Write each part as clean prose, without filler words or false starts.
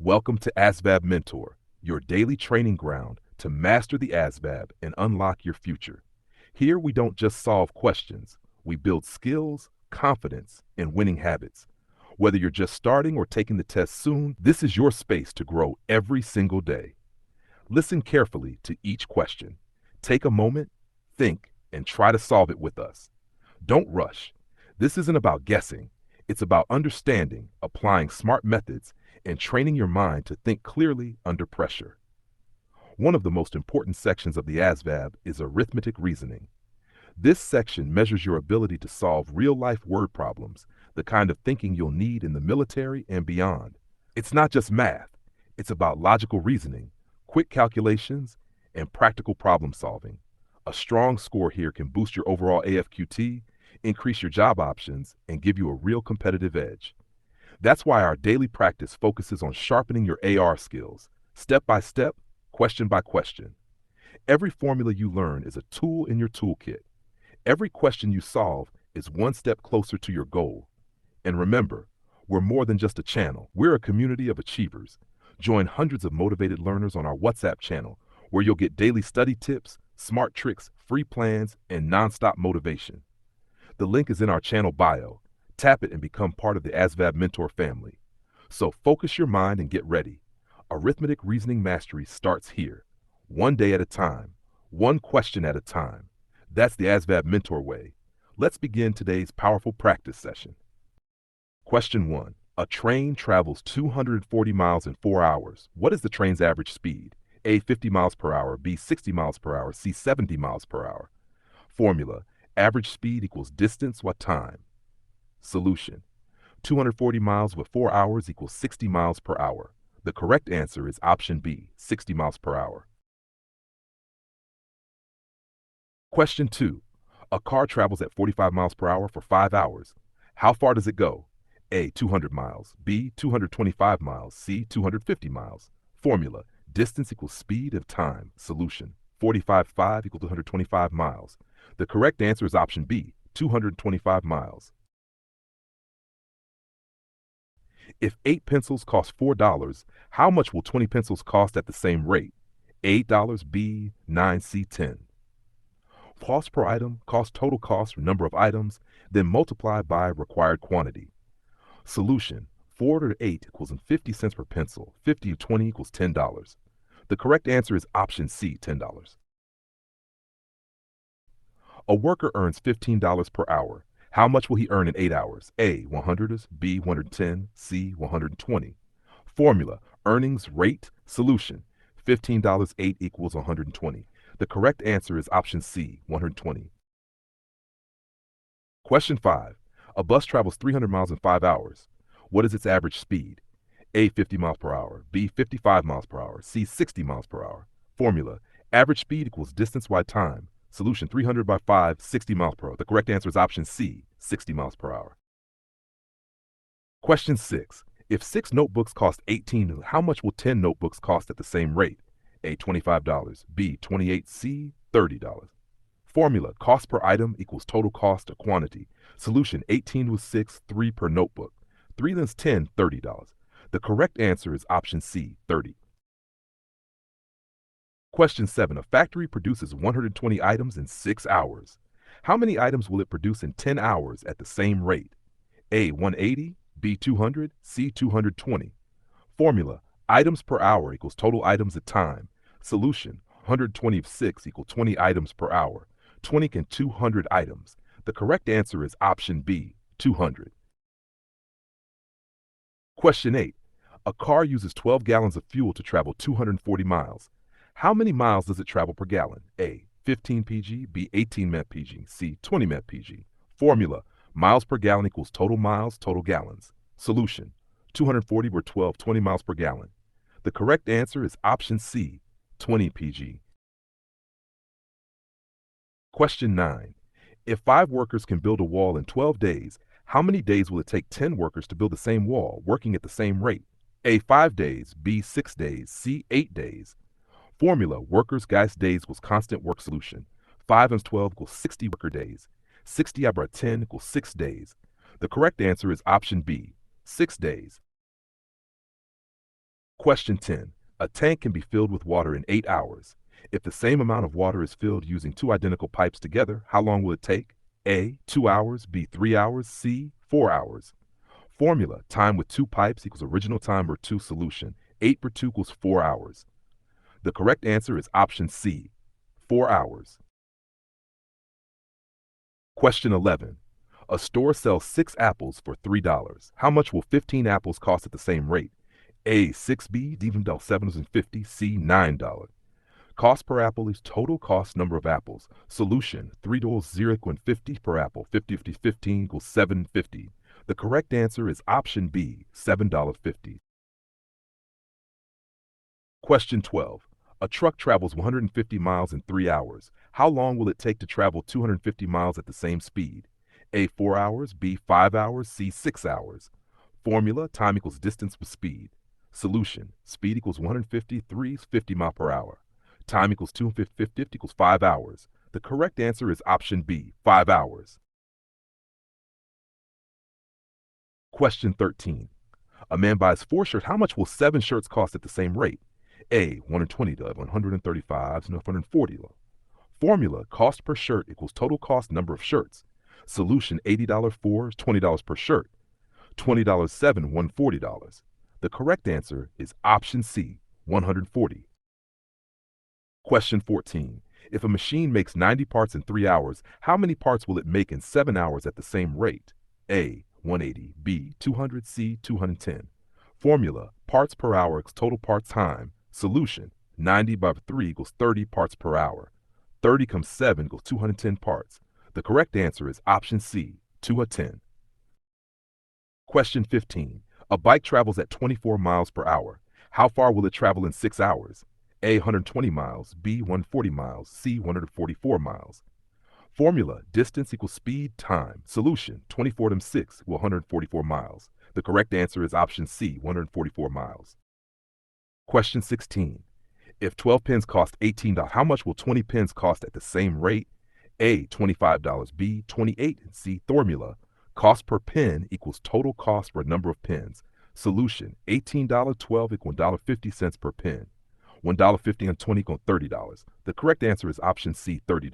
Welcome to ASVAB Mentor, your daily training ground to master the ASVAB and unlock your future. Here we don't just solve questions, we build skills, confidence, and winning habits. Whether you're just starting or taking the test soon, this is your space to grow every single day. Listen carefully to each question. Take a moment, think, and try to solve it with us. Don't rush. This isn't about guessing. It's about understanding, applying smart methods, and training your mind to think clearly under pressure. One of the most important sections of the ASVAB is Arithmetic Reasoning. This section measures your ability to solve real-life word problems, the kind of thinking you'll need in the military and beyond. It's not just math. It's about logical reasoning, quick calculations, and practical problem solving. A strong score here can boost your overall AFQT, increase your job options, and give you a real competitive edge. That's why our daily practice focuses on sharpening your AR skills, step by step, question by question. Every formula you learn is a tool in your toolkit. Every question you solve is one step closer to your goal. And remember, we're more than just a channel. We're a community of achievers. Join hundreds of motivated learners on our WhatsApp channel, where you'll get daily study tips, smart tricks, free plans, and nonstop motivation. The link is in our channel bio. Tap it and become part of the ASVAB Mentor family. So focus your mind and get ready. Arithmetic reasoning mastery starts here. One day at a time, one question at a time. That's the ASVAB Mentor way. Let's begin today's powerful practice session. Question 1. A train travels 240 miles in 4 hours. What is the train's average speed? A, 50 miles per hour, B, 60 miles per hour, C, 70 miles per hour. Formula: average speed equals distance what time. Solution: 240 miles with 4 hours equals 60 miles per hour. The correct answer is option B, 60 miles per hour. Question 2. A car travels at 45 miles per hour for 5 hours. How far does it go? A, 200 miles, B, 225 miles, C, 250 miles. Formula: distance equals speed of time. Solution: 45.5 equals 125 miles. The correct answer is option B, 225 miles. If 8 pencils cost $4, how much will 20 pencils cost at the same rate? $8, B, 9, C, 10. Cost per item, cost total cost, number of items, then multiply by required quantity. Solution: 4 to 8 equals 50 cents per pencil. 50 to 20 equals $10. The correct answer is option C, $10. A worker earns $15 per hour. How much will he earn in 8 hours? A, 100, B, 110, C, 120. Formula: earnings rate. Solution: $15 8 equals 120. The correct answer is option C, 120. Question 5. A bus travels 300 miles in 5 hours. What is its average speed? A, 50 miles per hour, B, 55 miles per hour, C, 60 miles per hour. Formula: average speed equals distance by time. Solution: 300 by 5, 60 miles per hour. The correct answer is option C, 60 miles per hour. Question 6. If 6 notebooks cost $18, how much will 10 notebooks cost at the same rate? A, $25, B, $28, C, $30. Formula: cost per item equals total cost or quantity. Solution: 18 with 6, 3 per notebook. 3 times 10, $30. The correct answer is option C, 30. Question 7. A factory produces 120 items in 6 hours. How many items will it produce in 10 hours at the same rate? A, 180, B, 200, C, 220. Formula: items per hour equals total items at time. Solution: 120 of 6 equals 20 items per hour. 20 can 200 items. The correct answer is option B, 200. Question 8. A car uses 12 gallons of fuel to travel 240 miles. How many miles does it travel per gallon? A, 15 pg, B, 18 mpg, C, 20 mpg. Formula: miles per gallon equals total miles, total gallons. Solution: 240 were 12, 20 miles per gallon. The correct answer is option C, 20 pg. Question 9. If 5 workers can build a wall in 12 days, how many days will it take 10 workers to build the same wall, working at the same rate? A, 5 days, B, 6 days, C, 8 days. Formula: workers' guys days equals constant work. Solution: 5 times 12 equals 60 worker days. 60 divided by 10 equals 6 days. The correct answer is option B, 6 days. Question 10. A tank can be filled with water in 8 hours. If the same amount of water is filled using two identical pipes together, how long will it take? A. 2 hours, B. 3 hours, C. 4 hours. Formula: time with two pipes equals original time per 2 solution. 8 per 2 equals 4 hours. The correct answer is option C, 4 hours. Question 11. A store sells 6 apples for $3. How much will 15 apples cost at the same rate? A. $6, B, even though $7.50, C. $9. Cost per apple is total cost number of apples. Solution: $3 equals 50 per apple. 50 50 15 equals $7.50. The correct answer is option B, $7.50. Question 12. A truck travels 150 miles in 3 hours. How long will it take to travel 250 miles at the same speed? A. 4 hours, B. 5 hours, C. 6 hours. Formula: time equals distance with speed. Solution: speed equals 150, 3 is 50 miles per hour. Time equals 250 equals 5 hours. The correct answer is option B, 5 hours. Question 13. A man buys 4 shirts. How much will 7 shirts cost at the same rate? A. 120 to 135 to 140. Formula: cost per shirt equals total cost number of shirts. Solution: $80 4 is $20 per shirt. $20 7, $140. The correct answer is option C, 140. Question 14. If a machine makes 90 parts in 3 hours, how many parts will it make in 7 hours at the same rate? A. 180, B. 200, C. 210. Formula: parts per hour equals total parts time. Solution: 90 by 3 equals 30 parts per hour. 30 comes 7 equals 210 parts. The correct answer is option C, 210. Question 15. A bike travels at 24 miles per hour. How far will it travel in 6 hours? A. 120 miles, B. 140 miles, C. 144 miles. Formula: distance equals speed, time. Solution: 24 times 6 equals 144 miles. The correct answer is option C, 144 miles. Question 16. If 12 pens cost $18, how much will 20 pens cost at the same rate? A. $25, B. $28, and C. Formula: cost per pen equals total cost per number of pens. Solution: $18.12 equals $1.50 per pen. $1.50 and 20 equals $30. The correct answer is option C, $30.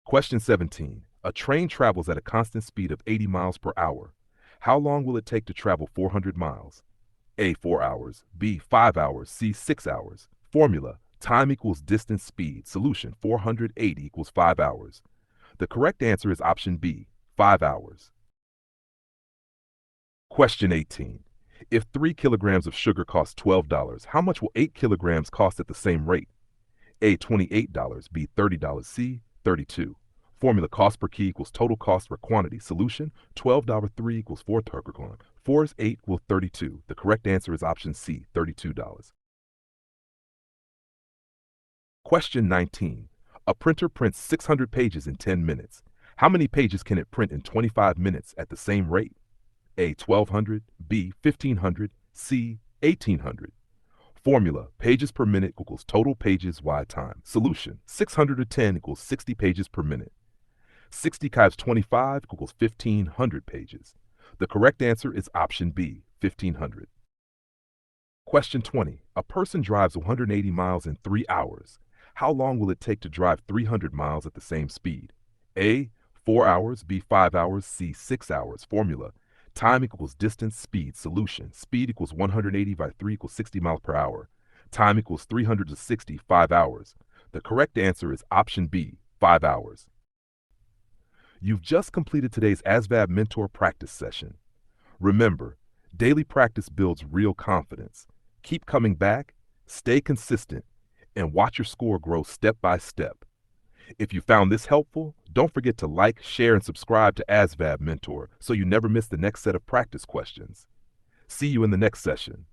Question 17. A train travels at a constant speed of 80 miles per hour. How long will it take to travel 400 miles? A. 4 hours, B. 5 hours, C. 6 hours. Formula: time equals distance speed. Solution: 480 equals 5 hours. The correct answer is option B, 5 hours. Question 18. If 3 kilograms of sugar costs $12, how much will 8 kilograms cost at the same rate? A. $28, B. $30, C. $32. Formula: cost per key equals total cost per quantity. Solution: $12.3 equals 4 kilograms. 4 is 8 equals 32. The correct answer is option C, $32. Question 19. A printer prints 600 pages in 10 minutes. How many pages can it print in 25 minutes at the same rate? A. 1,200, B. 1,500, C. 1,800. Formula: pages per minute equals total pages y time. Solution: 610 equals 60 pages per minute. 60 times 25 equals 1,500 pages. The correct answer is option B, 1,500. Question 20. A person drives 180 miles in 3 hours. How long will it take to drive 300 miles at the same speed? A. 4 hours, B. 5 hours, C. 6 hours. Formula: time equals distance, speed. Solution: speed equals 180 by 3 equals 60 miles per hour. Time equals 300 to 60, 5 hours. The correct answer is option B, 5 hours. You've just completed today's ASVAB Mentor practice session. Remember, daily practice builds real confidence. Keep coming back, stay consistent, and watch your score grow step by step. If you found this helpful, don't forget to like, share, and subscribe to ASVAB Mentor so you never miss the next set of practice questions. See you in the next session.